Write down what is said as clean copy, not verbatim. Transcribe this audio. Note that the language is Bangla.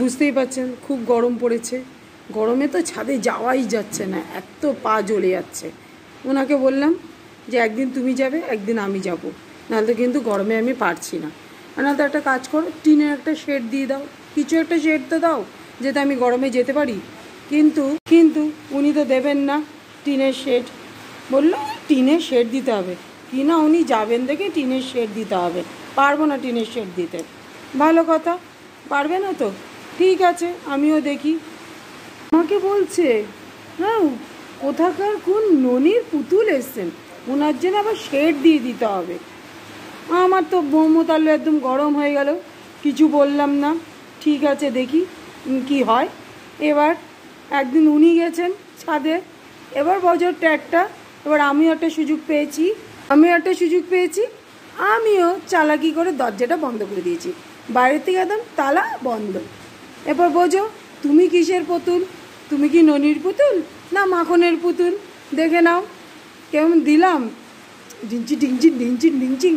বুঝতেই পারছেন খুব গরম পড়েছে, গরমে তো ছাদে যাওয়াই যাচ্ছে না, এত পা জ্বলে যাচ্ছে। ওনাকে বললাম যে একদিন তুমি যাবে একদিন আমি যাব, নাহলে কিন্তু গরমে আমি পারছি না। নাহলে একটা কাজ করো, টিনের একটা শেড দিয়ে দাও, কিছু একটা শেড তো দাও যাতে আমি গরমে যেতে পারি। কিন্তু কিন্তু উনি তো দেবেন না টিনের শেড। বললো টিনের শেড দিতে হবে, কি না উনি যাবেন দেখে টিনের শেড দিতে হবে। পারবো না টিনের শেড দিতে। ভালো কথা, পারবে না তো ঠিক আছে, আমিও দেখি। আমাকে বলছে হ্যাঁ কোথাকার কোন ননির পুতুল এসছেন, ওনার জন্য আবার শেড দিয়ে দিতে হবে। আমার তো মোমোতাল্লু একদম গরম হয়ে গেল, কিছু বললাম না। ঠিক আছে দেখি কি হয়। এবার একদিন উনি গেছেন ছাদে, এবার বজরটা একটা, এবার আমিও একটা সুযোগ পেয়েছি, আমিও চালাকি করে দরজাটা বন্ধ করে দিয়েছি, বাইরে থেকে একদম তালা বন্ধ। এরপর বোঝো তুমি কিসের পুতুল, তুমি কি ননির পুতুল না মাখনের পুতুল? দেখে নাও কেমন দিলাম, ডিঞ্চি ডিঞ্চি ডিঞ্চি ডিঞ্চি।